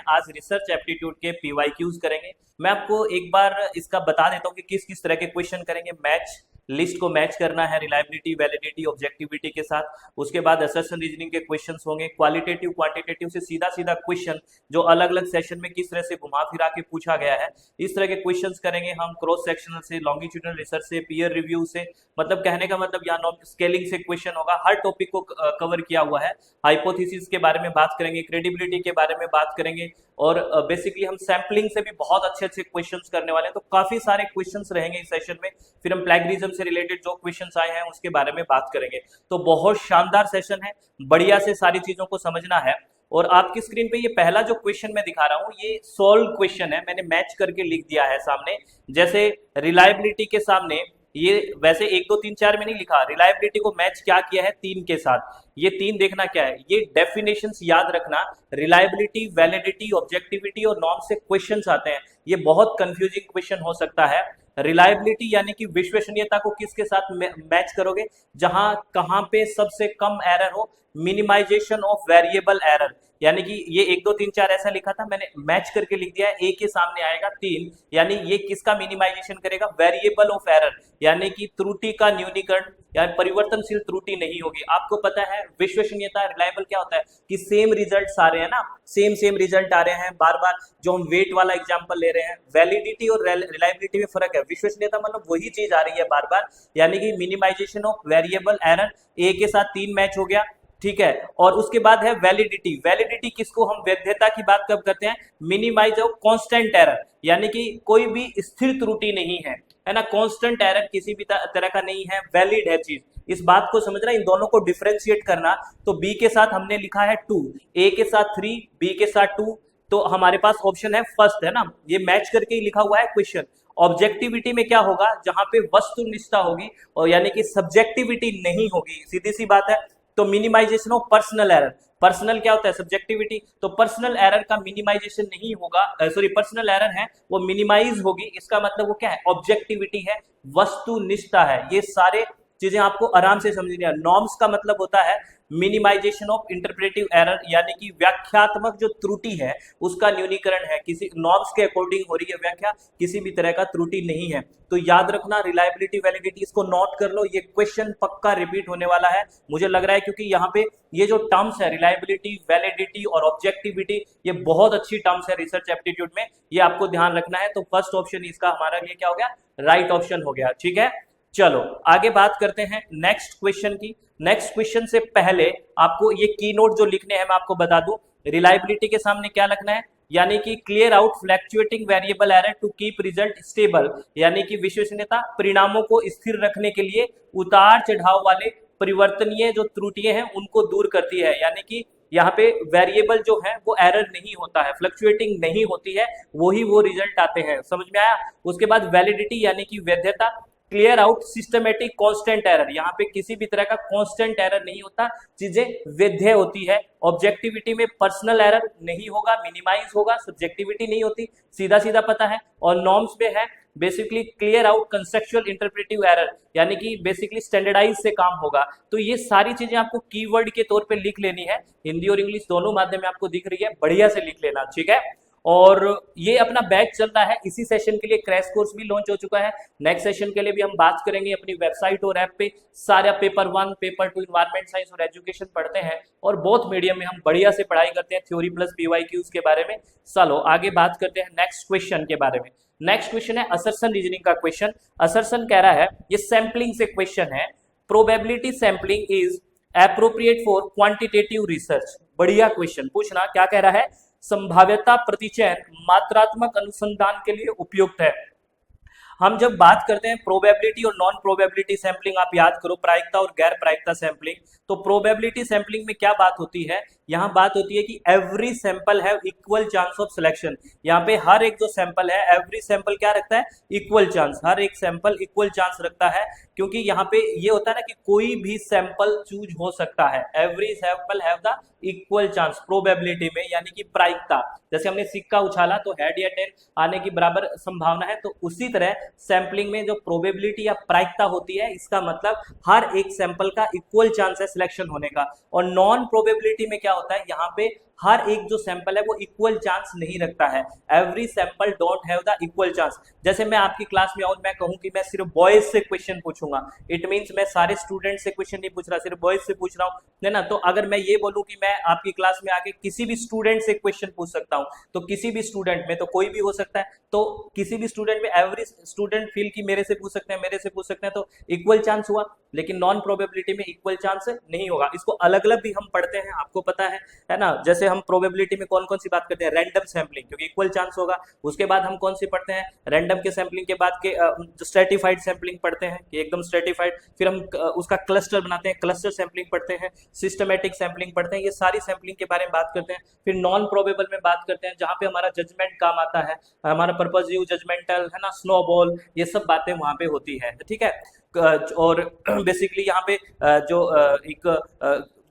आज research aptitude के PYQs करेंगे। मैं आपको एक बार इसका बता देता हूँ कि किस किस तरह के क्वेश्चन करेंगे। मैच लिस्ट को मैच करना है रिलायबिलिटी, वैलिडिटी, ऑब्जेक्टिविटी के साथ। उसके बाद असर्शन रीजनिंग के क्वेश्चंस होंगे। क्वालिटेटिव क्वांटिटेटिव से सीधा सीधा क्वेश्चन जो अलग अलग सेशन में किस तरह से घुमा फिरा के पूछा गया है, इस तरह के क्वेश्चंस करेंगे हम। क्रॉस सेक्शनल से, लॉन्गिट्यूडनल रिसर्च से, पीयर रिव्यू से, मतलब कहने का मतलब यहाँ स्केलिंग से क्वेश्चन होगा। हर टॉपिक को कवर किया हुआ है। हाइपोथेसिस के बारे में बात करेंगे, क्रेडिबिलिटी के बारे में बात करेंगे, और बेसिकली हम सैम्पलिंग से भी बहुत अच्छे अच्छे क्वेश्चंस करने वाले हैं। तो काफी सारे क्वेश्चंस रहेंगे इस सेशन में। फिर हम प्लेगरिज्म से रिलेटेड जो क्वेश्चंस आए हैं उसके बारे में बात करेंगे। तो बहुत शानदार सेशन है, बढ़िया से सारी चीजों को समझना है। और आपकी स्क्रीन पे ये पहला जो क्वेश्चन मैं दिखा रहा हूँ ये सॉल्व क्वेश्चन है, मैंने मैच करके लिख दिया है सामने। जैसे रिलायबिलिटी के सामने ये वैसे 1 2 3 4 में नहीं लिखा, रिलायबिलिटी को मैच क्या किया है 3 के साथ। ये 3 देखना क्या है, ये डेफिनेशंस याद रखना। रिलायबिलिटी, वैलिडिटी, ऑब्जेक्टिविटी और नॉर्म से क्वेश्चंस आते हैं। ये बहुत कंफ्यूजिंग क्वेश्चन हो सकता है। रिलायबिलिटी यानी कि विश्वसनीयता को किसके साथ मैच करोगे, जहां कहां पे सबसे कम एरर हो। मिनिमाइजेशन ऑफ वेरिएबल एरर, यानी कि ये 1 2 3 4 ऐसा लिखा था, मैंने मैच करके लिख दिया है। ए के सामने आएगा 3, यानी ये किसका मिनिमाइजेशन करेगा, वेरिएबल ऑफ एरर, यानी कि त्रुटि का न्यूनीकरण, यानी परिवर्तनशील त्रुटि नहीं होगी। आपको पता है विश्वसनीयता, रिलायबल क्या होता है कि सेम रिजल्ट आ रहे हैं ना, सेम रिजल्ट आ रहे हैं बार बार। जो हम वेट वाला एग्जांपल ले रहे हैं, वैलिडिटी और रिलायबिलिटी में फर्क है। विश्वसनीयता मतलब वही चीज आ रही है बार बार, यानी कि मिनिमाइजेशन ऑफ वेरिएबल एरर। ए के साथ 3 मैच हो गया, ठीक है। और उसके बाद है वैलिडिटी। वैलिडिटी किसको हम वैधता की बात कब करते हैं, मिनिमाइज ऑफ कांस्टेंट एरर, यानी कि कोई भी स्थिर त्रुटि नहीं है ना, कांस्टेंट एरर किसी भी तरह का नहीं है, वैलिड है चीज। इस बात को समझना, इन दोनों को डिफरेंशिएट करना। तो बी के साथ हमने लिखा है 2, ए के साथ 3, बी के साथ 2, तो हमारे पास ऑप्शन है फर्स्ट, है ना। ये मैच करके ही लिखा हुआ है क्वेश्चन। ऑब्जेक्टिविटी में क्या होगा, जहां पे वस्तुनिष्ठता होगी और यानी कि सब्जेक्टिविटी नहीं होगी, सीधी सी बात है। तो minimisation of personal error, personal क्या होता है, सब्जेक्टिविटी, तो पर्सनल एरर का मिनिमाइजेशन नहीं होगा, सॉरी पर्सनल एरर है वो मिनिमाइज होगी। इसका मतलब वो क्या है, ऑब्जेक्टिविटी है, वस्तुनिष्ठता है। ये सारे चीजें आपको आराम से समझनी है। नॉर्म्स का मतलब होता है मिनिमाइजेशन ऑफ इंटरप्रेटिव एरर, यानी कि व्याख्यात्मक जो त्रुटि है उसका न्यूनीकरण है। किसी नॉर्म्स के अकॉर्डिंग हो रही है व्याख्या, किसी भी तरह का त्रुटि नहीं है। तो याद रखना रिलायबिलिटी, वैलिडिटी, इसको नोट कर लो। ये क्वेश्चन पक्का रिपीट होने वाला है मुझे लग रहा है, क्योंकि यहाँ पे ये जो टर्म्स है रिलायबिलिटी, वैलिडिटी और ऑब्जेक्टिविटी, ये बहुत अच्छी टर्म्स है रिसर्च एप्टीट्यूड में, ये आपको ध्यान रखना है। तो फर्स्ट ऑप्शन इसका हमारा लिए क्या हो गया, राइट ऑप्शन हो गया, ठीक है। चलो आगे बात करते हैं नेक्स्ट क्वेश्चन की। नेक्स्ट क्वेश्चन से पहले आपको ये की नोट जो लिखने हैं मैं आपको बता दूं। रिलायबिलिटी के सामने क्या लिखना है, यानी कि clear out fluctuating variable error to keep result stable, यानी कि विश्वसनीयता, परिणामों को स्थिर रखने के लिए उतार चढ़ाव वाले परिवर्तनीय जो त्रुटियां हैं उनको दूर करती है। यानी कि यहाँ पे वेरिएबल जो है वो एरर नहीं होता है, फ्लक्चुएटिंग नहीं होती है, वही वो रिजल्ट आते हैं। समझ में आया। उसके बाद वैलिडिटी यानी कि वैधता, clear out systematic constant error, यहाँ पे किसी भी तरह का कांस्टेंट एरर नहीं होता, चीजें वैध होती है। ऑब्जेक्टिविटी में पर्सनल एरर नहीं होगा, मिनिमाइज होगा, सब्जेक्टिविटी नहीं होती, सीधा सीधा पता है। और नॉर्म्स में है basically clear out conceptual interpretive error, यानी कि बेसिकली स्टैंडर्डाइज से काम होगा। तो ये सारी चीजें आपको कीवर्ड के तौर पे लिख लेनी है, हिंदी और इंग्लिश दोनों माध्यम में आपको दिख रही है, बढ़िया से लिख लेना, ठीक है। और ये अपना बैच चल रहा है, इसी सेशन के लिए क्रैश कोर्स भी लॉन्च हो चुका है। नेक्स्ट सेशन के लिए भी हम बात करेंगे अपनी वेबसाइट और ऐप पे। सारा पेपर 1, पेपर 2 एनवायरमेंट साइंस और एजुकेशन पढ़ते हैं, और बोथ मीडियम में हम बढ़िया से पढ़ाई करते हैं, थ्योरी प्लस पीवाईक्यूज के बारे में। चलो आगे बात करते हैं नेक्स्ट क्वेश्चन के बारे में। नेक्स्ट क्वेश्चन है असर्शन रीजनिंग का क्वेश्चन। असर्शन कह रहा है, ये सैम्पलिंग से क्वेश्चन है, probability sampling is appropriate for quantitative research. बढ़िया क्वेश्चन पूछना, क्या कह रहा है, संभाव्यता प्रतिचयन मात्रात्मक अनुसंधान के लिए उपयुक्त है। हम जब बात करते हैं प्रोबेबिलिटी और नॉन प्रोबेबिलिटी सैंपलिंग, आप याद करो प्रायिकता और गैर प्रायिकता सैंपलिंग। तो प्रोबेबिलिटी सैंपलिंग में क्या बात होती है, यहाँ बात होती है कि every sample have equal chance of selection. यहाँ पे हर एक जो सैंपल है, एवरी सैंपल क्या रखता है, इक्वल चांस, हर एक सैंपल इक्वल चांस रखता है। क्योंकि यहाँ पे ये होता है ना कि कोई भी सैंपल चूज हो सकता है, every sample have the equal chance probability में, यानी कि प्रायिकता। जैसे हमने सिक्का उछाला तो हेड या टेल आने की बराबर संभावना है, तो उसी तरह सैंपलिंग में जो प्रोबेबिलिटी या प्रायिकता होती है, इसका मतलब हर एक सैंपल का इक्वल चांस है सिलेक्शन होने का। और नॉन प्रोबेबिलिटी में क्या होता है, यहाँ पे हर एक जो सैंपल है वो इक्वल चांस नहीं रखता है। Every sample don't have the equal chance. जैसे मैं आपकी क्लास में आऊं, मैं कहूं कि मैं सिर्फ बॉयज से क्वेश्चन पूछूंगा, इट मींस मैं सारे स्टूडेंट से क्वेश्चन नहीं पूछ रहा, सिर्फ बॉयज से पूछ रहा हूं, है ना। तो अगर मैं ये बोलूं कि मैं आपकी क्लास में आके किसी भी स्टूडेंट से क्वेश्चन पूछ सकता हूं, तो किसी भी स्टूडेंट में तो कोई भी हो सकता है, तो किसी भी स्टूडेंट में एवरी स्टूडेंट फील कि मेरे से पूछ सकते हैं, मेरे से पूछ सकते हैं, तो इक्वल चांस हुआ। लेकिन नॉन प्रोबेबिलिटी में इक्वल चांस नहीं होगा। इसको अलग अलग भी हम पढ़ते हैं, आपको पता है ना। जैसे हम प्रोबेबिलिटी में कौन कौन सी बात करते हैं, रैंडम सैम्पलिंग, क्योंकि इक्वल चांस होगा। उसके बाद हम कौन सी पढ़ते हैं, रैंडम के सैम्पलिंग के बाद के स्ट्रेटिफाइड सैम्पलिंग पढ़ते हैं कि एकदम स्ट्रेटिफाइड। फिर हम उसका क्लस्टर बनाते हैं, क्लस्टर सैम्पलिंग पढ़ते हैं, सिस्टमेटिक सैम्पलिंग पढ़ते हैं। ये सारी सैम्पलिंग के बारे में बात करते हैं। फिर नॉन प्रोबेबल में बात करते हैं, जहां पे हमारा जजमेंट काम आता है, हमारा पर्पजिव, जजमेंटल, है ना, स्नोबॉल, ये सब बातें वहां पे होती है, ठीक है। और बेसिकली यहाँ पे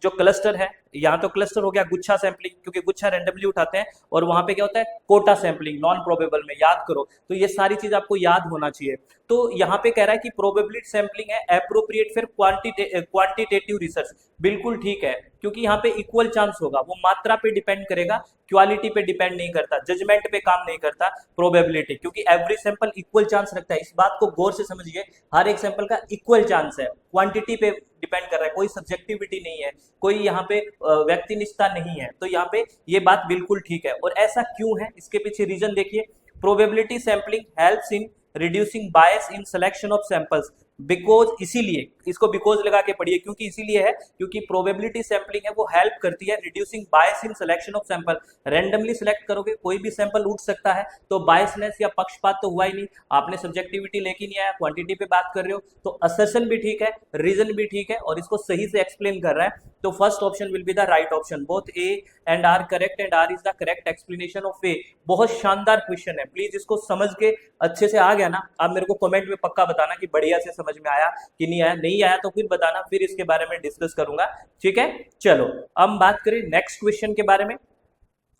जो क्लस्टर है, यहाँ तो क्लस्टर हो गया, गुच्छा सैंपलिंग, क्योंकि गुच्छा रैंडमली उठाते हैं, और वहां पे क्या होता है, कोटा सैंपलिंग नॉन प्रोबेबल में, याद करो। तो ये सारी चीज आपको याद होना चाहिए। तो यहाँ पे कह रहा है कि प्रोबेबिलिटी सैंपलिंग है एप्रोप्रिएट फिर क्वांटिटेटिव रिसर्च। बिल्कुल ठीक है, क्योंकि यहाँ पे इक्वल चांस होगा, वो मात्रा पे डिपेंड करेगा, क्वालिटी पे डिपेंड नहीं करता, जजमेंट पे काम नहीं करता प्रोबेबिलिटी, क्योंकि एवरी सैंपल इक्वल चांस रखता है। इस बात को गौर से समझिए, हर एक सैंपल का इक्वल चांस है, क्वांटिटी पे डिपेंड कर रहा है, कोई सब्जेक्टिविटी नहीं है, कोई यहाँ पे व्यक्तिनिष्ठता नहीं है। तो यहाँ पे ये बात बिल्कुल ठीक है। और ऐसा क्यों है, इसके पीछे रीजन देखिए। Probability sampling helps in reducing bias in selection of samples, because, इसीलिए इसको बिकॉज लगा के पढ़िए, क्योंकि इसीलिए है क्योंकि प्रोबेबिलिटी सैंपलिंग है वो हेल्प करती है reducing bias in selection of sample. Randomly select करोगे, कोई भी सैंपल उठ सकता है, तो बायसनेस या पक्षपात तो हुआ ही नहीं, आपने सब्जेक्टिविटी लेके नहीं आया, क्वांटिटी पे बात कर रहे हो। तो असर्शन भी ठीक है, रीजन भी ठीक है, और इसको सही से एक्सप्लेन कर रहा है। तो first option will be the right option, both A and R correct, and R is the correct explanation of A. बहुत शानदार क्वेश्चन है, प्लीज इसको समझ के अच्छे से आ गया ना, आप मेरे को कमेंट में पक्का बताना कि बढ़िया से समझ में आया कि नहीं आया। नहीं आया तो फिर बताना, फिर इसके बारे में डिस्कस करूंगा, ठीक है। चलो अब बात करें नेक्स्ट क्वेश्चन के बारे में।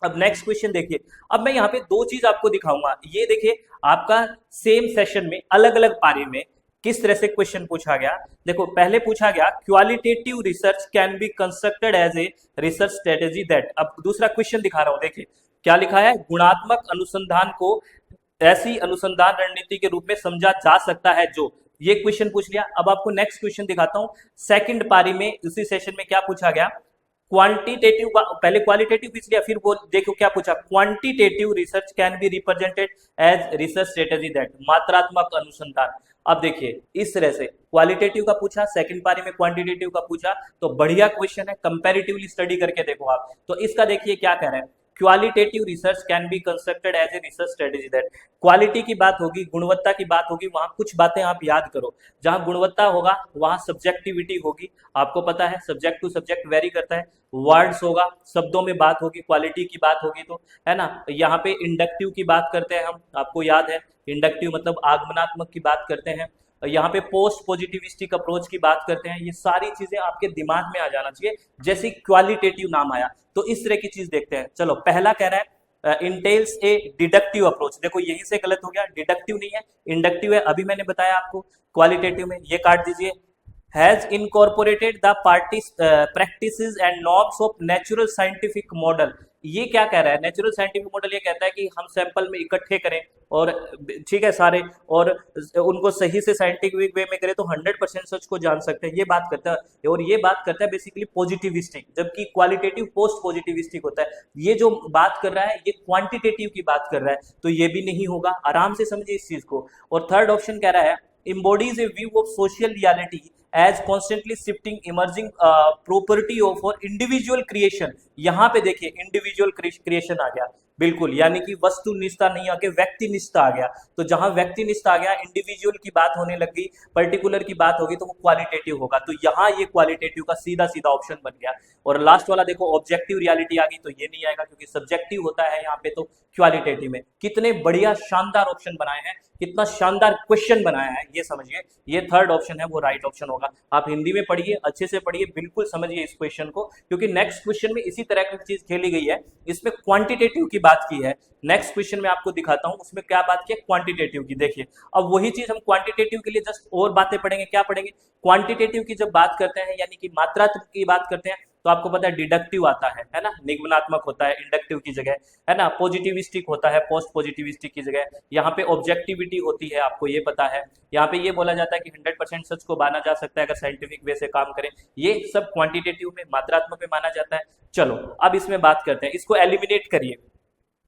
अब नेक्स्ट क्वेश्चन देखिए, अब मैं यहाँ पे दो चीज आपको दिखाऊंगा। ये देखिए, आपका सेम सेशन में अलग अलग पारी में किस तरह से क्वेश्चन पूछा गया। देखो, पहले पूछा गया qualitative research can be constructed as a research strategy that. अब दूसरा क्वेश्चन दिखा रहा हूं, देखिए क्या लिखा है, गुणात्मक अनुसंधान को ऐसी अनुसंधान रणनीति के रूप में समझा जा सकता है जो। ये क्वेश्चन पूछ लिया। अब आपको नेक्स्ट क्वेश्चन दिखाता हूं, सेकंड पारी में उसी सेशन में क्या पूछा गया, क्वांटिटेटिव, पहले क्वालिटेटिव पूछ लिया, फिर वो देखो क्या पूछा, quantitative research can be represented as research strategy that, मात्रात्मक अनुसंधान। अब देखिए इस तरह से क्वालिटेटिव का पूछा, सेकंड पारी में क्वांटिटेटिव का पूछा, तो बढ़िया क्वेश्चन है, कंपैरेटिवली स्टडी करके देखो आप। तो इसका देखिए क्या कह रहे हैं, qualitative research can be constructed as a research strategy that. Quality की बात होगी, गुणवत्ता की बात होगी, वहां कुछ बातें आप याद करो। जहां गुणवत्ता होगा वहां सब्जेक्टिविटी होगी, आपको पता है सब्जेक्ट टू सब्जेक्ट वेरी करता है। वर्ड्स होगा, शब्दों में बात होगी, क्वालिटी की बात होगी, तो है ना। यहाँ पे इंडक्टिव की बात करते हैं हम, आपको याद है, इंडक्टिव मतलब आगमनात्मक की बात करते हैं। यहाँ पे पोस्ट पॉजिटिविस्टिक अप्रोच की बात करते हैं। ये सारी चीजें आपके दिमाग में आ जाना चाहिए, जैसे क्वालिटेटिव नाम आया तो इस तरह की चीज देखते हैं। चलो पहला कह रहा है इंटेल्स ए डिडक्टिव अप्रोच। देखो यहीं से गलत हो गया, डिडक्टिव नहीं है, इंडक्टिव है, अभी मैंने बताया आपको। क्वालिटेटिव में ये काट दीजिए, has incorporated the practices and norms of natural scientific model. ये क्या कह रहा है, नेचुरल साइंटिफिक मॉडल ये कहता है कि हम सैंपल में इकट्ठे करें और ठीक है सारे, और उनको सही से साइंटिफिक वे में करें तो 100% सच को जान सकते हैं, ये बात करता है। और ये बात करता है बेसिकली पॉजिटिविस्टिक, जबकि क्वालिटेटिव पोस्ट पॉजिटिविस्टिक होता है। ये जो बात कर रहा है ये क्वांटिटेटिव की बात कर रहा है, तो ये भी नहीं होगा, आराम से समझिए इस चीज को। और थर्ड ऑप्शन कह रहा है embodies a view of social reality as constantly shifting emerging property of for individual creation। यहाँ पे देखिए इंडिविजुअल क्रिएशन आ गया, बिल्कुल, यानी कि वस्तुनिष्ठता नहीं आके व्यक्तिनिष्ठता आ गया। तो जहां व्यक्तिनिष्ठता आ गया, इंडिविजुअल की बात होने लग गई, पर्टिकुलर की बात होगी, तो वो क्वालिटेटिव होगा। तो यहाँ ये क्वालिटेटिव का सीधा सीधा ऑप्शन बन गया। और लास्ट वाला देखो ऑब्जेक्टिव रियलिटी आ गई, तो ये नहीं आएगा क्योंकि सब्जेक्टिव होता है यहाँ पे, तो क्वालिटेटिव में। कितने बढ़िया शानदार ऑप्शन बनाए हैं, कितना शानदार क्वेश्चन बनाया है, ये समझिए। ये थर्ड ऑप्शन है वो राइट ऑप्शन होगा। आप हिंदी में पढ़िए, अच्छे से पढ़िए, बिल्कुल समझिए इस क्वेश्चन को, क्योंकि नेक्स्ट क्वेश्चन में इसी तरह की चीज खेली गई है। इसमें क्वांटिटेटिव की बात की है, नेक्स्ट क्वेश्चन में आपको दिखाता हूं उसमें क्या बात की है, क्वांटिटेटिव की। देखिए अब वही चीज हम क्वांटिटेटिव के लिए जस्ट और बातें पढ़ेंगे। क्या पढ़ेंगे, क्वांटिटेटिव की जब बात करते हैं यानी कि मात्रात्मक की बात करते हैं, तो आपको पता है डिडक्टिव आता है ना, निगमनात्मक होता है इंडक्टिव की जगह, है ना, पॉजिटिविस्टिक होता है पोस्ट पॉजिटिविस्टिक की जगह, यहाँ पे ऑब्जेक्टिविटी होती है, आपको ये पता है। यहाँ पे ये बोला जाता है कि 100% सच को माना जा सकता है अगर साइंटिफिक वे से काम करें, ये सब क्वांटिटेटिव में मात्रात्मक में माना जाता है। चलो अब इसमें बात करते हैं, इसको एलिमिनेट करिए।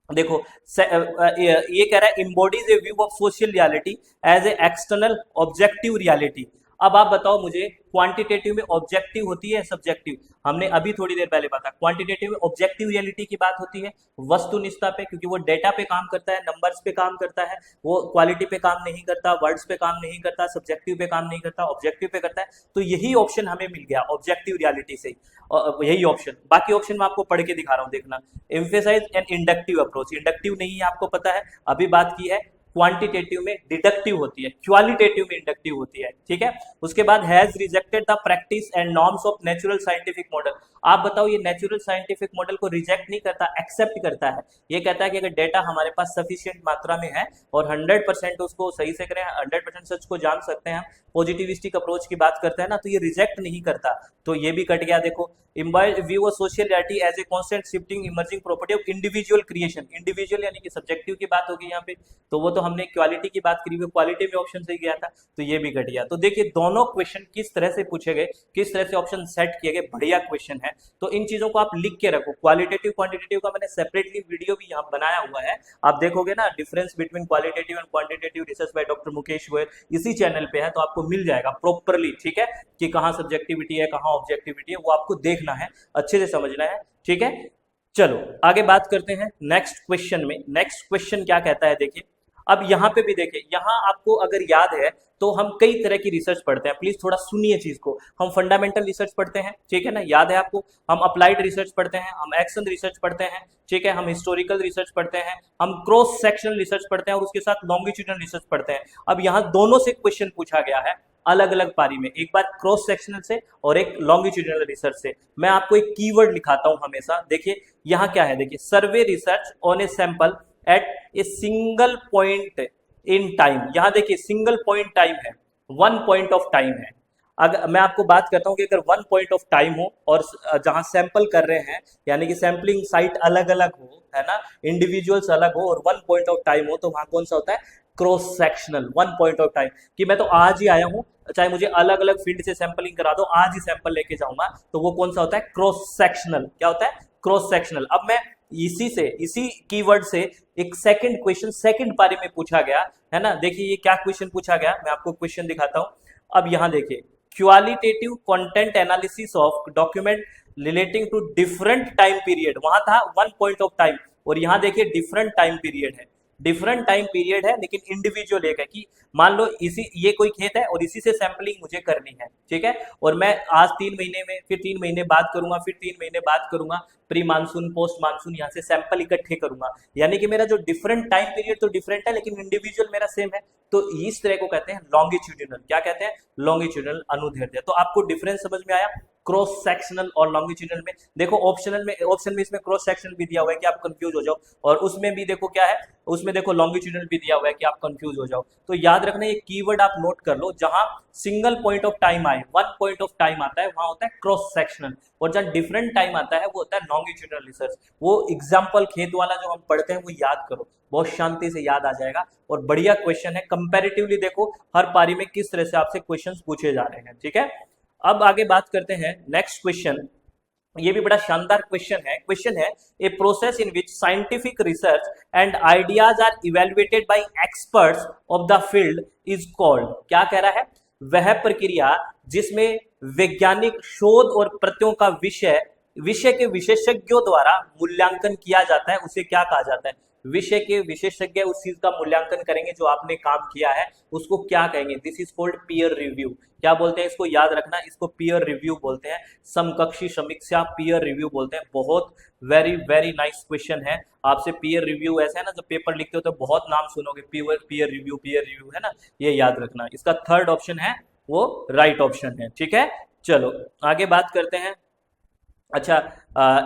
देखो ये कह रहा है embodies a view of social reality as a external objective reality. अब आप बताओ मुझे, क्वांटिटेटिव में ऑब्जेक्टिव होती है सब्जेक्टिव? हमने अभी थोड़ी देर पहले बताया क्वांटिटेटिव में ऑब्जेक्टिव रियलिटी की बात होती है वस्तुनिष्ठता पे, क्योंकि वो डेटा पे काम करता है, नंबर्स पे काम करता है, वो क्वालिटी पे काम नहीं करता, वर्ड्स पे काम नहीं करता, सब्जेक्टिव पे काम नहीं करता, ऑब्जेक्टिव पे करता है। तो यही ऑप्शन हमें मिल गया ऑब्जेक्टिव रियलिटी से, यही ऑप्शन। बाकी ऑप्शन मैं आपको पढ़ के दिखा रहा हूँ, देखना। Emphasise an inductive approach, inductive नहीं है आपको पता है, अभी बात की है क्वांटिटेटिव में डिडक्टिव होती है, क्वालिटेटिव में इंडक्टिव होती है, ठीक है। उसके बाद has rejected the practice and norms of natural scientific model. आप बताओ, ये नेचुरल साइंटिफिक मॉडल को रिजेक्ट नहीं करता, एक्सेप्ट करता है। ये कहता है कि अगर डेटा हमारे पास सफिशिएंट मात्रा में है और 100% उसको सही से करें, 100% सच को जान सकते हैं, पॉजिटिविस्टिक अप्रोच की बात करते हैं ना, तो ये रिजेक्ट नहीं करता। तो ये भी कट गया। देखो, imbibed view of social reality as a constant shifting emerging property of individual creation. Individual यानी कि सब्जेक्टिव की बात होगी यहाँ पे, तो वो तो हमने क्वालिटी की बात करी, वो क्वालिटी में ऑप्शन से गया था, तो ये भी कट गया। तो देखिए दोनों क्वेश्चन किस तरह से पूछे गए, किस तरह से ऑप्शन सेट किए गए, बढ़िया क्वेश्चन है। तो इन चीजों को आप लिख के रखो। क्वालिटेटिव क्वांटिटेटिव का मैंने सेपरेटली वीडियो भी यहाँ बनाया हुआ है, आप देखोगे ना, difference between qualitative and quantitative research by doctor Mukesh Goyal, इसी चैनल पे है, तो आपको मिल जाएगा प्रॉपरली, ठीक है, कि कहाँ सब्जेक्टिविटी है कहाँ ऑब्जेक्टिविटी है, वो आपको देखना है, अच्छे से समझना है, ठीक है। चलो आगे बात करते हैं नेक्स्ट क्वेश्चन में। नेक्स्ट क्वेश्चन क्या कहता है, देखिए। अब यहाँ पे भी देखिए, यहाँ आपको अगर याद है तो हम कई तरह की रिसर्च पढ़ते हैं, प्लीज थोड़ा सुनिए चीज को। हम फंडामेंटल रिसर्च पढ़ते हैं, ठीक है ना, याद है आपको। हम अप्लाइड रिसर्च पढ़ते हैं, हम एक्शन रिसर्च पढ़ते हैं, ठीक है, हम हिस्टोरिकल रिसर्च पढ़ते हैं, हम क्रॉस सेक्शनल रिसर्च पढ़ते हैं और उसके साथ लॉन्गिट्यूडनल रिसर्च पढ़ते हैं। अब यहाँ दोनों से क्वेश्चन पूछा गया है अलग अलग पारी में, एक बार क्रॉस सेक्शनल से और एक लॉन्गिट्यूडनल रिसर्च से। मैं आपको एक कीवर्ड लिखाता हूं हमेशा, देखिए यहाँ क्या है, देखिए, सर्वे research on a sample at a single point in time. यहाँ देखिए सिंगल पॉइंट टाइम है, वन पॉइंट ऑफ टाइम है। अगर मैं आपको बात करता हूँ कि अगर वन पॉइंट ऑफ टाइम हो और जहां सैंपल कर रहे हैं, यानी कि सैंपलिंग साइट अलग अलग हो, है ना, इंडिविजुअल्स अलग हो और वन पॉइंट ऑफ टाइम हो, तो वहां कौन सा होता है, cross sectional, one point of time. कि मैं तो आज ही आया हूं, चाहे मुझे अलग अलग फील्ड से सैंपलिंग करा दो, आज ही सैंपल लेके जाऊंगा, तो वो कौन सा होता है, क्रॉस सेक्शनल। क्या होता है, क्रॉस सेक्शनल। अब मैं इसी कीवर्ड से एक सेकंड क्वेश्चन सेकंड पारी में पूछा गया, है ना, देखिए ये क्या क्वेश्चन पूछा गया, मैं आपको क्वेश्चन दिखाता हूं। अब यहां देखिए, qualitative content analysis of document relating to different time period, वहां था वन पॉइंट ऑफ टाइम, और यहां देखिए डिफरेंट टाइम पीरियड है, डिफरेंट टाइम पीरियड है, लेकिन इंडिविजुअल एक है। कि मान लो ये कोई खेत है और इसी से सैंपलिंग मुझे करनी है, ठीक है, और मैं आज 3 महीने में, फिर 3 महीने बाद करूंगा, फिर 3 महीने बाद करूंगा, प्री मानसून पोस्ट मानसून, यहाँ से सैंपल इकट्ठे करूंगा। यानी कि मेरा जो डिफरेंट टाइम पीरियड तो डिफरेंट है, लेकिन इंडिविजुअल मेरा सेम है। तो इस तरह को कहते हैं लॉन्गिट्यूडिनल। क्या कहते हैं, लॉन्गिट्यूडिनल अनुदैर्ध्य। तो आपको डिफरेंस समझ में आया क्रॉस सेक्शनल और लॉन्गिट्यूडिनल में। देखो ऑप्शन में इसमें क्रॉस सेक्शनल भी दिया हुआ है कि आप कंफ्यूज हो जाओ, और उसमें भी देखो क्या है, उसमें देखो लॉन्गिट्यूडिनल भी दिया हुआ है कि आप कंफ्यूज हो जाओ। तो याद रखना, ये कीवर्ड आप नोट कर लो, जहां सिंगल पॉइंट ऑफ टाइम आए, वन पॉइंट ऑफ टाइम आता है, वहां होता है क्रॉस सेक्शनल, और जहां डिफरेंट टाइम आता है वो होता है लॉन्गिट्यूडिनल रिसर्च। वो एग्जाम्पल खेत वाला जो हम पढ़ते हैं वो याद करो, बहुत शांति से याद आ जाएगा, और बढ़िया क्वेश्चन है। कंपैरेटिवली देखो हर पारी में किस तरह से आपसे क्वेश्चंस पूछे जा रहे हैं, ठीक है। अब आगे बात करते हैं नेक्स्ट क्वेश्चन। ये भी बड़ा शानदार क्वेश्चन है a process in which scientific research and ideas are evaluated by experts of the field is called. क्या कह रहा है, वह प्रक्रिया जिसमें वैज्ञानिक शोध और प्रत्ययों का विषय के विशेषज्ञों द्वारा मूल्यांकन किया जाता है, उसे क्या कहा जाता है। विषय के विशेषज्ञ उस चीज का मूल्यांकन करेंगे जो आपने काम किया है, उसको क्या कहेंगे, this is called peer review. क्या बोलते हैं इसको, याद रखना, इसको पीयर रिव्यू बोलते हैं, समकक्षी समीक्षा पीयर रिव्यू बोलते हैं। बहुत वेरी वेरी नाइस क्वेश्चन है। आपसे पीयर रिव्यू ऐसा है ना, जब पेपर लिखते हो तो बहुत नाम सुनोगे, पीयर रिव्यू है ना, ये याद रखना। इसका थर्ड ऑप्शन है वो राइट ऑप्शन है, ठीक है। चलो आगे बात करते हैं। अच्छा,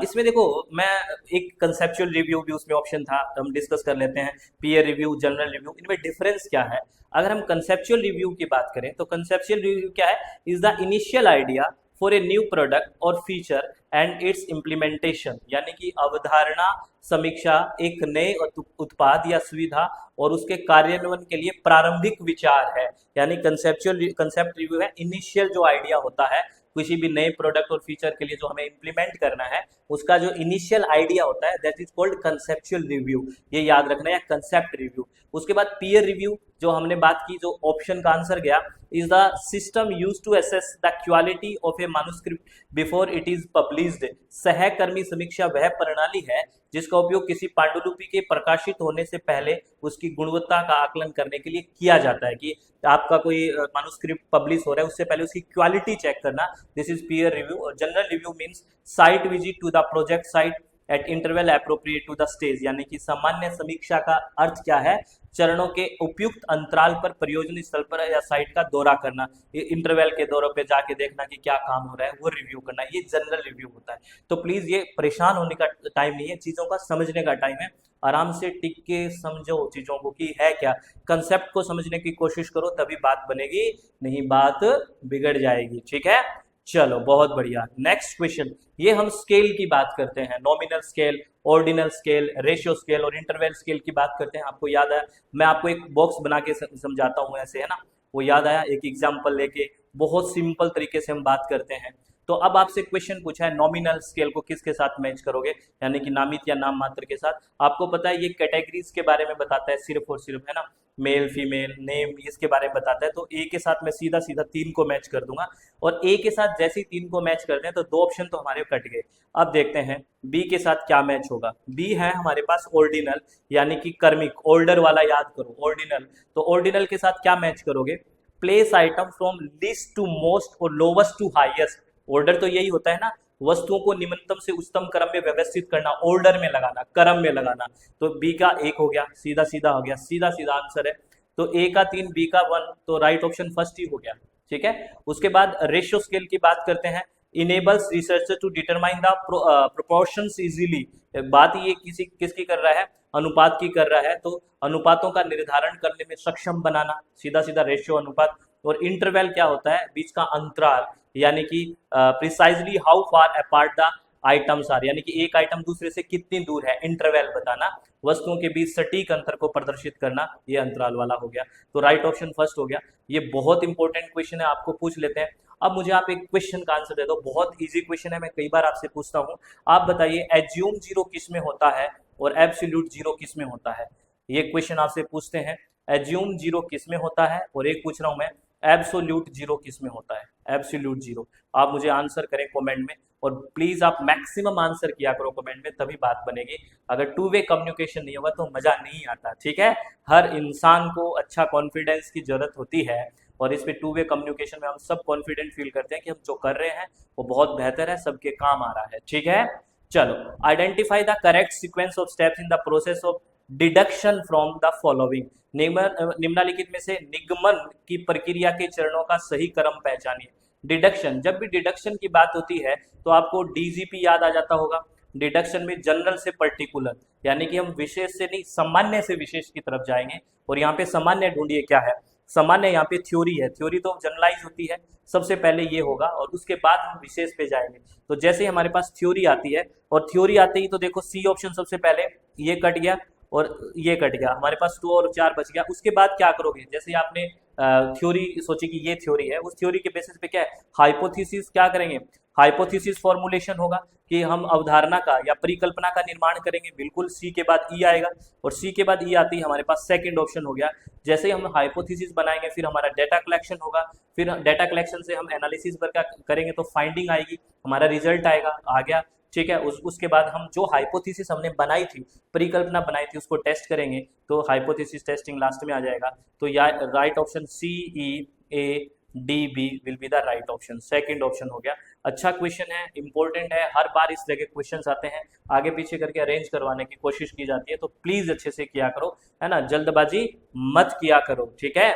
इसमें देखो मैं एक कंसेप्चुअल रिव्यू भी उसमें ऑप्शन था, हम डिस्कस कर लेते हैं। पीयर रिव्यू, जनरल रिव्यू, इनमें डिफरेंस क्या है। अगर हम कंसेप्चुअल रिव्यू की बात करें तो कंसेप्चुअल रिव्यू क्या है, is the initial idea for a new product और फीचर एंड इट्स इम्प्लीमेंटेशन, यानी कि अवधारणा समीक्षा एक नए उत्पाद या सुविधा और उसके कार्यान्वयन के लिए प्रारंभिक विचार है। यानी कंसेप्ट रिव्यू है, इनिशियल जो आइडिया होता है किसी भी नए प्रोडक्ट और फीचर के लिए जो हमें इंप्लीमेंट करना है, उसका जो इनिशियल आइडिया होता है that is called conceptual review, ये याद रखना है, कंसेप्ट रिव्यू। उसके बाद पीयर रिव्यू जो हमने बात की, जो ऑप्शन का आंसर गया, is the system use to assess the quality of a manuscript before it is published. सहकर्मी समीक्षा वह प्रणाली है जिसका उपयोग किसी पांडुलिपि के प्रकाशित होने से पहले उसकी गुणवत्ता का आकलन करने के लिए किया जाता है, कि आपका कोई मैन्युस्क्रिप्ट पब्लिश हो रहा है उससे पहले उसकी क्वालिटी चेक करना, दिस इज पीयर रिव्यू। और general review means site visit to the project site at interval appropriate to the stage, यानी कि सामान्य समीक्षा का अर्थ क्या है, चरणों के उपयुक्त अंतराल पर परियोजना स्थल पर या साइट का दौरा करना, इंटरवल के दौरों पे जाके देखना कि क्या काम हो रहा है, वो रिव्यू करना, ये जनरल रिव्यू होता है। तो प्लीज ये परेशान होने का टाइम नहीं है, चीजों का समझने का टाइम है, आराम से टिक के समझो चीजों को कि है क्या, कंसेप्ट को समझने की कोशिश करो, तभी बात बनेगी, नहीं बात बिगड़ जाएगी। ठीक है, चलो बहुत बढ़िया। नेक्स्ट क्वेश्चन, ये हम स्केल की बात करते हैं, nominal scale, ordinal scale, ratio scale और इंटरवल स्केल की बात करते हैं। आपको याद है, मैं आपको एक बॉक्स बना के समझाता हूँ ऐसे, है ना, वो याद आया, एक एग्जांपल लेके बहुत सिंपल तरीके से हम बात करते हैं। तो अब आपसे क्वेश्चन पूछा है नॉमिनल स्केल को किसके साथ मैच करोगे, यानी कि नामित या नाम मात्र के साथ। आपको पता है ये कैटेगरीज के बारे में बताता है सिर्फ और सिर्फ, है ना, मेल फीमेल नेम इसके बारे में बताता है। तो ए के साथ मैं सीधा सीधा 3 को मैच कर दूंगा, और ए के साथ जैसे ही 3 को मैच करते हैं तो 2 ऑप्शन तो हमारे कट गए। अब देखते हैं बी के साथ क्या मैच होगा। बी है हमारे पास ऑर्डिनल, यानी कि कर्मिक, ओल्डर वाला याद करो ऑर्डिनल। तो ऑर्डिनल के साथ क्या मैच करोगे, place item from least to most और लोवेस्ट टू हाईएस्ट। ऑर्डर तो यही होता है ना, वस्तुओं को निम्नतम से उच्चतम क्रम में व्यवस्थित करना, ऑर्डर में लगाना, क्रम में लगाना। तो बी का 1 हो गया, सीधा सीधा हो गया, सीधा सीधा आंसर है। तो ए का 3, बी का 1, तो राइट ऑप्शन फर्स्ट ही हो गया। ठीक है, उसके बाद रेशियो स्केल की बात करते हैं, enables researcher to determine the proportions easily. बात ये किसकी कर रहा है, अनुपात की कर रहा है, तो अनुपातों का निर्धारण करने में सक्षम बनाना, सीधा सीधा रेशियो अनुपात। और इंटरवल क्या होता है, बीच का अंतराल, यानी कि precisely how far apart the items are, यानी कि एक आइटम दूसरे से कितनी दूर है, इंटरवल बताना, वस्तुओं के बीच सटीक अंतर को प्रदर्शित करना, ये अंतराल वाला हो गया। तो राइट ऑप्शन फर्स्ट हो गया। ये बहुत इंपॉर्टेंट क्वेश्चन है, आपको पूछ लेते हैं। अब मुझे आप एक क्वेश्चन का आंसर दे दो, बहुत इजी क्वेश्चन है, मैं कई बार आपसे पूछता हूँ। आप बताइए एज्यूम जीरो किस में होता है और एब्सोल्यूट जीरो किस में होता है। ये क्वेश्चन आपसे पूछते हैं, एज्यूम जीरो किस में होता है, और एक पूछ रहा हूं मैं एब्सोल्यूट जीरो किस में होता है, एब्सोल्यूट जीरो। आप मुझे आंसर करें कमेंट में, और प्लीज आप मैक्सिमम आंसर किया करो कमेंट में, तभी बात बनेगी। अगर 2 वे कम्युनिकेशन नहीं होगा तो मजा नहीं आता। ठीक है, हर इंसान को अच्छा कॉन्फिडेंस की जरूरत होती है, और इस पे 2 वे कम्युनिकेशन में हम सब कॉन्फिडेंट फील करते हैं कि हम जो कर रहे हैं वो बहुत बेहतर है, सबके काम आ रहा है। ठीक है, चलो, identify the correct sequence of steps in the process of deduction from the following. निम्नलिखित में से निगमन की प्रक्रिया के चरणों का सही क्रम पहचानिए। डिडक्शन, जब भी डिडक्शन की बात होती है तो आपको डीजीपी याद आ जाता होगा। डिडक्शन में जनरल से पर्टिकुलर, यानी कि हम विशेष से नहीं सामान्य से विशेष की तरफ जाएंगे। और यहाँ पे सामान्य ढूंढिए क्या है, सामान्य यहाँ पे थ्योरी है, थ्योरी तो जनरलाइज होती है, सबसे पहले ये होगा और उसके बाद हम विशेष पे जाएंगे। तो जैसे ही हमारे पास थ्योरी आती है, और थ्योरी आते ही तो देखो सी ऑप्शन सबसे पहले, ये कट गया और ये कट गया, हमारे पास 2 और 4 बच गया। उसके बाद क्या करोगे, जैसे आपने थ्योरी सोची कि ये थ्योरी है, उस थ्योरी के बेसिस पे क्या है, हाइपोथेसिस क्या करेंगे, हाइपोथेसिस फॉर्मुलेशन होगा कि हम अवधारणा का या परिकल्पना का निर्माण करेंगे, बिल्कुल सी के बाद ई आएगा, और सी के बाद ई आती है हमारे पास सेकंड ऑप्शन हो गया। जैसे ही हम हाइपोथेसिस बनाएंगे फिर हमारा डेटा कलेक्शन होगा, फिर डेटा कलेक्शन से हम एनालिसिस पर क्या करेंगे तो फाइंडिंग आएगी, हमारा रिजल्ट आएगा, आ गया। ठीक है, उसके बाद हम जो हाइपोथेसिस हमने बनाई थी, परिकल्पना बनाई थी, उसको टेस्ट करेंगे, तो हाइपोथेसिस टेस्टिंग लास्ट में आ जाएगा। तो या right option C E A D B will be the right option, second option हो गया। अच्छा क्वेश्चन है, इंपॉर्टेंट है, हर बार इस तरह के क्वेश्चन आते हैं, आगे पीछे करके अरेंज करवाने की कोशिश की जाती है, तो प्लीज अच्छे से किया करो, है ना, जल्दबाजी मत किया करो। ठीक है,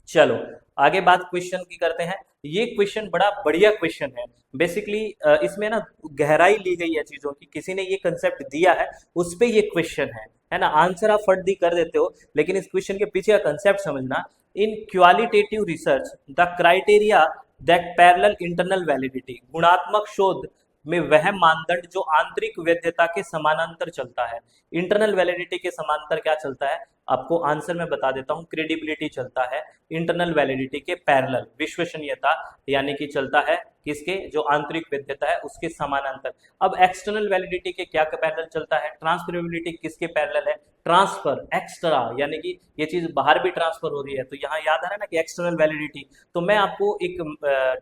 चलो आगे बात क्वेश्चन की करते हैं। ये क्वेश्चन बड़ा बढ़िया क्वेश्चन है, बेसिकली इसमें ना गहराई ली गई है चीजों की, किसी ने ये कंसेप्ट दिया है उस पे ये क्वेश्चन है ना। आंसर आप फट दी कर देते हो, लेकिन इस क्वेश्चन के पीछे का कंसेप्ट समझना। इन qualitative research the criteria that parallel internal validity, गुणात्मक शोध में वह मानदंड जो आंतरिक वैधता के समानांतर चलता है। इंटरनल वैलिडिटी के समांतर क्या चलता है, आपको आंसर मैं बता देता हूं, क्रेडिबिलिटी चलता है इंटरनल वैलिडिटी के पैरेलल, विश्वसनीयता यानी कि चलता है किसके, जो आंतरिक वैधता है उसके समानांतर। अब एक्सटर्नल वैलिडिटी के क्या पैरेलल चलता है, ट्रांसफरेबिलिटी किसके पैरेलल है, ट्रांसफर एक्स्ट्रा, यानी कि ये चीज बाहर भी ट्रांसफर हो रही है, तो यहाँ याद आ रहा है ना कि एक्सटर्नल वैलिडिटी। तो मैं आपको एक